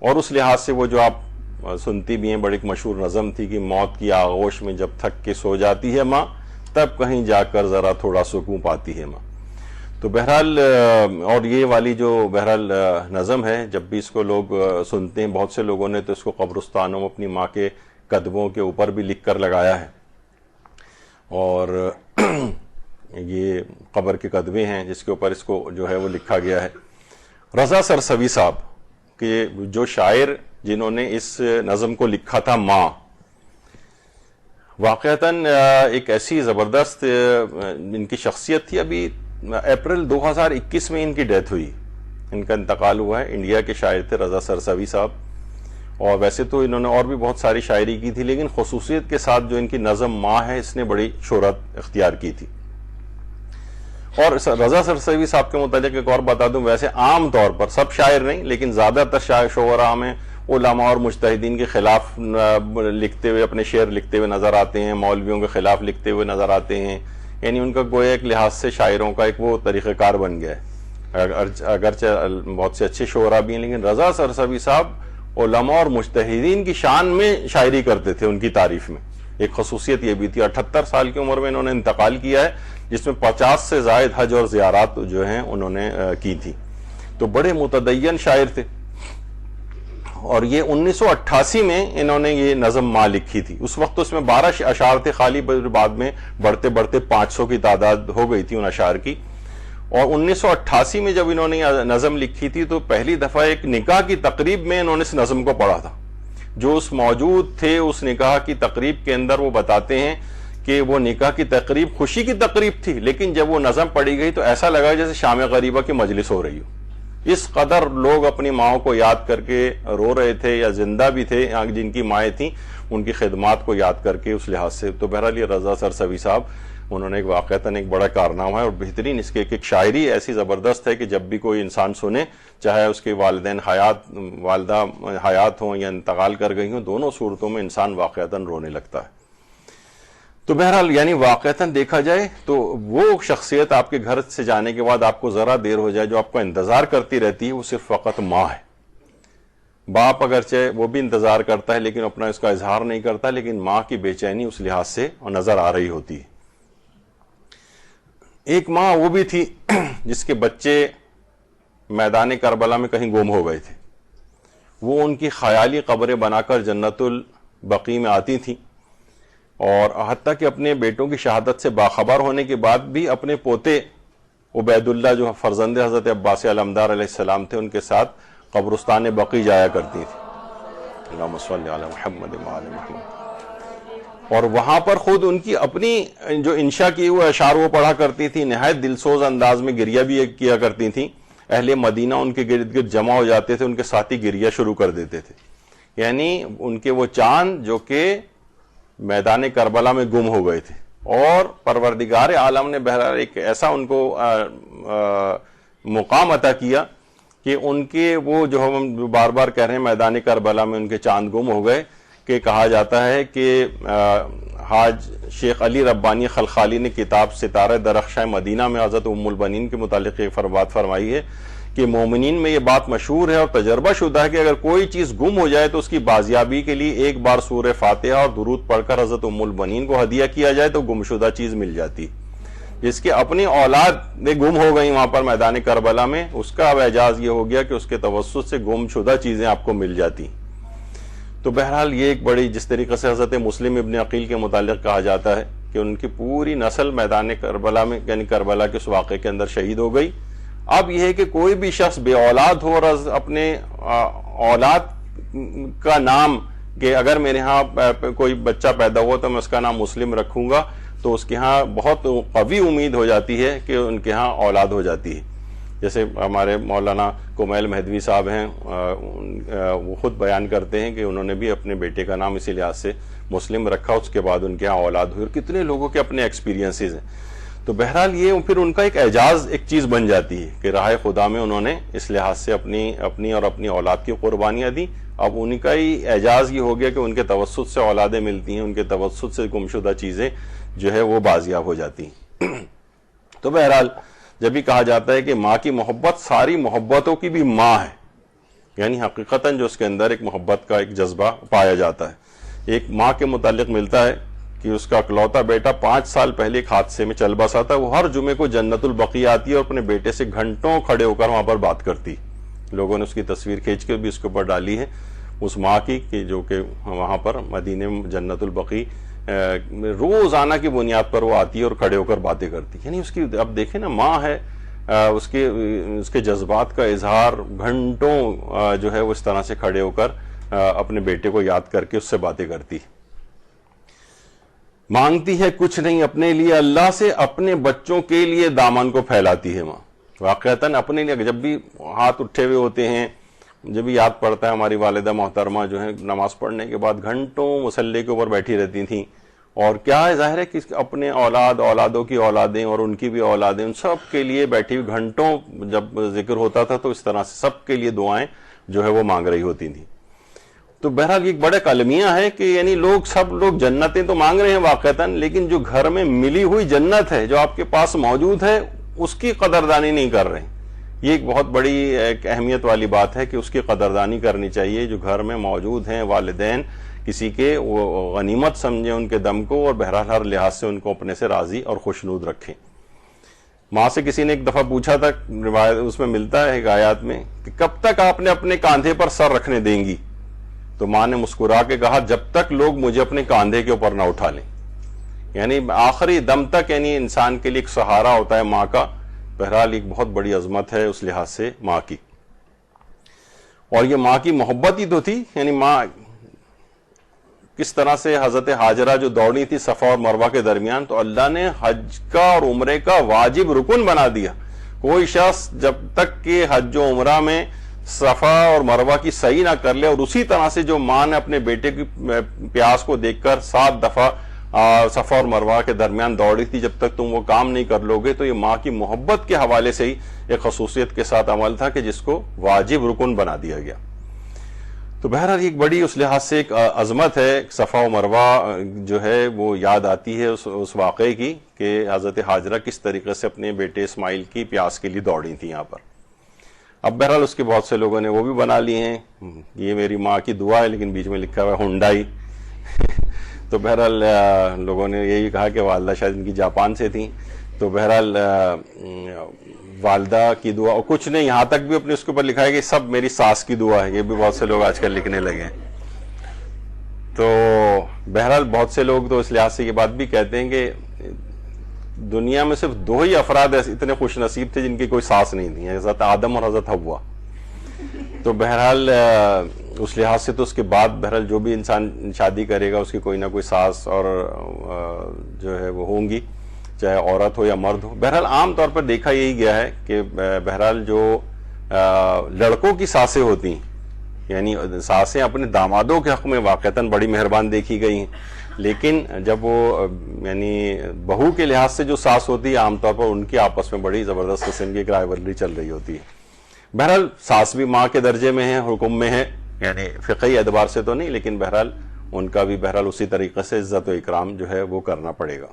اور اس لحاظ سے وہ جو آپ سنتی بھی ہیں بڑی ایک مشہور نظم تھی کہ موت کی آغوش میں جب تھک کے سو جاتی ہے ماں، تب کہیں جا کر ذرا تھوڑا سکون پاتی ہے ماں. تو بہرحال اور یہ والی جو بہرحال نظم ہے، جب بھی اس کو لوگ سنتے ہیں، بہت سے لوگوں نے تو اس کو قبرستانوں میں اپنی ماں کے قدموں کے اوپر بھی لکھ کر لگایا ہے. اور یہ قبر کے قدمے ہیں جس کے اوپر اس کو جو ہے وہ لکھا گیا ہے. رضا سرسوی صاحب کہ جو شاعر جنہوں نے اس نظم کو لکھا تھا ماں، واقعتاً ایک ایسی زبردست ان کی شخصیت تھی. ابھی اپریل 2021 میں ان کی ڈیتھ ہوئی، ان کا انتقال ہوا ہے. انڈیا کے شاعر تھے رضا سرسوی صاحب، اور ویسے تو انہوں نے اور بھی بہت ساری شاعری کی تھی، لیکن خصوصیت کے ساتھ جو ان کی نظم ماں ہے اس نے بڑی شہرت اختیار کی تھی. اور رضا سرسوی صاحب کے متعلق ایک اور بتا دوں، ویسے عام طور پر سب شاعر نہیں لیکن زیادہ تر شعراء میں علماء اور مجتہدین کے خلاف لکھتے ہوئے، اپنے شعر لکھتے ہوئے نظر آتے ہیں، مولویوں کے خلاف لکھتے ہوئے نظر آتے ہیں. یعنی ان کا گویا ایک لحاظ سے شاعروں کا ایک وہ طریقہ کار بن گیا ہے. اگرچہ بہت سے اچھے شعراء بھی ہیں، لیکن رضا سرسوی صاحب علماء اور مجتہدین کی شان میں شاعری کرتے تھے. ان کی تعریف میں ایک خصوصیت یہ بھی تھی. 78 سال کی عمر میں انہوں نے انتقال کیا ہے، جس میں 50 سے زائد حج اور زیارات جو ہیں انہوں نے کی تھی. تو بڑے متدین شاعر تھے. اور یہ 1988 میں انہوں نے یہ نظم ماں لکھی تھی. اس وقت اس میں 12 اشعار تھے خالی، بعد میں بڑھتے بڑھتے 500 کی تعداد ہو گئی تھی ان اشعار کی. اور 1988 میں جب انہوں نے یہ نظم لکھی تھی تو پہلی دفعہ ایک نکاح کی تقریب میں انہوں نے اس نظم کو پڑھا تھا. جو اس موجود تھے اس نکاح کی تقریب کے اندر وہ بتاتے ہیں کہ وہ نکاح کی تقریب خوشی کی تقریب تھی، لیکن جب وہ نظم پڑھی گئی تو ایسا لگا جیسے شام غریبہ کی مجلس ہو رہی ہو. اس قدر لوگ اپنی ماؤں کو یاد کر کے رو رہے تھے، یا زندہ بھی تھے جن کی مائیں تھیں ان کی خدمات کو یاد کر کے اس لحاظ سے. تو بہرحال یہ رضا سرسوی صاحب انہوں نے واقعتاً ایک بڑا کارنامہ ہے، اور بہترین اس کے ایک شاعری ایسی زبردست ہے کہ جب بھی کوئی انسان سنے، چاہے اس کے والدہ حیات ہوں یا انتقال کر گئی ہوں، دونوں صورتوں میں انسان واقعتاً رونے لگتا ہے. تو بہرحال یعنی واقعتاً دیکھا جائے تو وہ شخصیت آپ کے گھر سے جانے کے بعد آپ کو ذرا دیر ہو جائے جو آپ کا انتظار کرتی رہتی ہے، وہ صرف فقط ماں ہے. باپ اگرچہ وہ بھی انتظار کرتا ہے لیکن اپنا اس کا اظہار نہیں کرتا، لیکن ماں کی بے چینی اس لحاظ سے نظر آ رہی ہوتی ہے. ایک ماں وہ بھی تھی جس کے بچے میدان کربلا میں کہیں گم ہو گئے تھے. وہ ان کی خیالی قبریں بنا کر جنت البقیع میں آتی تھیں، اور حتیٰ کہ اپنے بیٹوں کی شہادت سے باخبر ہونے کے بعد بھی اپنے پوتے عبید اللہ جو فرزند حضرت عباس علمدار علیہ السلام تھے ان کے ساتھ قبرستان بقیع جایا کرتی تھی. اللہم صلی علی محمد وعلی محمد. اور وہاں پر خود ان کی اپنی جو انشاء کی ہوئے اشعار وہ پڑھا کرتی تھی. نہایت دلسوز انداز میں گریہ بھی کیا کرتی تھیں. اہل مدینہ ان کے گرد گرد جمع ہو جاتے تھے، ان کے ساتھی گریہ شروع کر دیتے تھے. یعنی ان کے وہ چاند جو کہ میدان کربلا میں گم ہو گئے تھے، اور پروردگار عالم نے بہرحال ایک ایسا ان کو مقام عطا کیا کہ ان کے وہ جو ہم بار بار کہہ رہے ہیں میدان کربلا میں ان کے چاند گم ہو گئے، کہ کہا جاتا ہے کہ حاج شیخ علی ربانی خلخالی نے کتاب ستارہ درخشاں مدینہ میں حضرت ام البنین کے متعلق ایک بات فرمائی ہے کہ مومنین میں یہ بات مشہور ہے اور تجربہ شدہ ہے کہ اگر کوئی چیز گم ہو جائے تو اس کی بازیابی کے لیے ایک بار سورہ فاتحہ اور درود پڑھ کر حضرت ام البنین کو ہدیہ کیا جائے تو گمشدہ چیز مل جاتی. جس کی اپنی اولاد میں گم ہو گئی وہاں پر میدان کربلا میں، اس کا اب اعجاز یہ ہو گیا کہ اس کے توسط سے گم شدہ چیزیں آپ کو مل جاتی. تو بہرحال یہ ایک بڑی، جس طریقے سے حضرت مسلم ابن عقیل کے متعلق کہا جاتا ہے کہ ان کی پوری نسل میدان کربلا میں یعنی کربلا کے اس واقعے کے اندر شہید ہو گئی. اب یہ ہے کہ کوئی بھی شخص بے اولاد ہو اور اپنے اولاد کا نام، کہ اگر میرے ہاں کوئی بچہ پیدا ہوا تو میں اس کا نام مسلم رکھوں گا، تو اس کے ہاں بہت قوی امید ہو جاتی ہے کہ ان کے ہاں اولاد ہو جاتی ہے. جیسے ہمارے مولانا کمیل مہدوی صاحب ہیں، وہ خود بیان کرتے ہیں کہ انہوں نے بھی اپنے بیٹے کا نام اسی لحاظ سے مسلم رکھا، اس کے بعد ان کے ہاں اولاد ہوئی. اور کتنے لوگوں کے اپنے ایکسپیرینسز ہیں. تو بہرحال یہ پھر ان کا ایک اعجاز ایک چیز بن جاتی ہے کہ راہ خدا میں انہوں نے اس لحاظ سے اپنی اور اپنی اولاد کی قربانیاں دی. اب ان کا ہی اعجاز یہ ہو گیا کہ ان کے توسط سے اولادیں ملتی ہیں، ان کے توسط سے گمشدہ چیزیں جو ہے وہ بازیاب ہو جاتی ہیں. تو بہرحال جب بھی کہا جاتا ہے کہ ماں کی محبت ساری محبتوں کی بھی ماں ہے، یعنی حقیقتاً جو اس کے اندر ایک محبت کا ایک جذبہ پایا جاتا ہے. ایک ماں کے متعلق ملتا ہے کہ اس کا اکلوتا بیٹا 5 سال پہلے ایک حادثے میں چل بسا تھا. وہ ہر جمعے کو جنت البقیع آتی ہے اور اپنے بیٹے سے گھنٹوں کھڑے ہو کر وہاں پر بات کرتی. لوگوں نے اس کی تصویر کھینچ کے بھی اس کے اوپر ڈالی ہے اس ماں کی کہ جو کہ وہاں پر مدینے میں جنت البقیع روزانہ کی بنیاد پر وہ آتی ہے اور کھڑے ہو کر باتیں کرتی. یعنی اس کی اب دیکھیں نا ماں ہے, اس کے جذبات کا اظہار گھنٹوں جو ہے وہ اس طرح سے کھڑے ہو کر اپنے بیٹے کو یاد کر کے اس سے باتیں کرتی. مانگتی ہے کچھ نہیں اپنے لیے اللہ سے, اپنے بچوں کے لیے دامن کو پھیلاتی ہے ماں. واقعتاً اپنے لیے جب بھی ہاتھ اٹھے ہوئے ہوتے ہیں, جب بھی یاد پڑتا ہے ہماری والدہ محترمہ جو ہے نماز پڑھنے کے بعد گھنٹوں مصلی کے اوپر بیٹھی رہتی تھیں. اور کیا ہے, ظاہر ہے کہ اپنے اولادوں کی اولادیں اور ان کی بھی اولادیں, ان سب کے لیے بیٹھی ہوئی گھنٹوں جب ذکر ہوتا تھا تو اس طرح سے سب کے لیے دعائیں جو ہے وہ مانگ رہی ہوتی تھیں. تو بہرحال یہ بڑے کلمیہ ہے کہ یعنی سب لوگ جنتیں تو مانگ رہے ہیں واقعتاً, لیکن جو گھر میں ملی ہوئی جنت ہے جو آپ کے پاس موجود ہے اس کی قدردانی نہیں کر رہے. یہ ایک بہت بڑی ایک اہمیت والی بات ہے کہ اس کی قدردانی کرنی چاہیے. جو گھر میں موجود ہیں والدین کسی کے, وہ غنیمت سمجھیں ان کے دم کو, اور بہرحال ہر لحاظ سے ان کو اپنے سے راضی اور خوشنود رکھیں. ماں سے کسی نے ایک دفعہ پوچھا تھا, روایت اس میں ملتا ہے ایک آیات میں, کہ کب تک آپ نے اپنے کاندھے پر سر رکھنے دیں گی؟ تو ماں نے مسکرا کے کہا جب تک لوگ مجھے اپنے کاندھے کے اوپر نہ اٹھا لیں. یعنی آخری دم تک یعنی انسان کے لیے ایک سہارا ہوتا ہے ماں کا. بہرحال ایک بہت بڑی عظمت ہے اس لحاظ سے ماں کی. اور یہ ماں کی محبت ہی تو تھی. یعنی ماں کس طرح سے حضرت ہاجرہ جو دوڑی تھی صفا اور مروہ کے درمیان, تو اللہ نے حج کا اور عمرے کا واجب رکن بنا دیا. کوئی شخص جب تک کہ حج و عمرہ میں صفا اور مروہ کی سعی نہ کر لے, اور اسی طرح سے جو ماں نے اپنے بیٹے کی پیاس کو دیکھ کر 7 دفعہ صفا اور مروہ کے درمیان دوڑی تھی, جب تک تم وہ کام نہیں کر لو گے, تو یہ ماں کی محبت کے حوالے سے ہی ایک خصوصیت کے ساتھ عمل تھا کہ جس کو واجب رکن بنا دیا گیا. تو بہرحال ایک بڑی اس لحاظ سے ایک عظمت ہے. صفا و مروہ جو ہے وہ یاد آتی ہے اس واقعے کی کہ حضرت ہاجرہ کس طریقے سے اپنے بیٹے اسماعیل کی پیاس کے لیے دوڑی تھی یہاں پر. اب بہرحال اس کے بہت سے لوگوں نے وہ بھی بنا لیے ہیں, یہ میری ماں کی دعا ہے, لیکن بیچ میں لکھا ہوا ہے ہنڈائی. تو بہرحال لوگوں نے یہی کہا کہ والدہ شاید ان کی جاپان سے تھیں. تو بہرحال والدہ کی دعا, اور کچھ نے یہاں تک بھی اپنے اس کے اوپر لکھا ہے کہ سب میری ساس کی دعا ہے. یہ بھی بہت سے لوگ آج کل لکھنے لگے ہیں. تو بہرحال بہت سے لوگ تو اس لحاظ سے یہ بات بھی کہتے ہیں کہ دنیا میں صرف 2 ہی افراد اتنے خوش نصیب تھے جن کی کوئی ساس نہیں تھی, حضرت آدم اور حضرت حوا. تو بہرحال اس لحاظ سے تو اس کے بعد بہرحال جو بھی انسان شادی کرے گا اس کی کوئی نہ کوئی ساس اور جو ہے وہ ہوں گی, چاہے عورت ہو یا مرد ہو. بہرحال عام طور پر دیکھا یہی گیا ہے کہ بہرحال جو لڑکوں کی ساسیں ہوتی ہیں, یعنی ساسیں اپنے دامادوں کے حق میں واقعتاً بڑی مہربان دیکھی گئی ہیں, لیکن جب وہ یعنی بہو کے لحاظ سے جو ساس ہوتی ہے عام طور پر ان کی آپس میں بڑی زبردست قسم کی ایک رائیولری چل رہی ہوتی ہے. بہرحال ساس بھی ماں کے درجے میں ہے, حکم میں ہے, یعنی فقہی اعتبار سے تو نہیں, لیکن بہرحال ان کا بھی بہرحال اسی طریقے سے عزت و اکرام جو ہے وہ کرنا پڑے گا.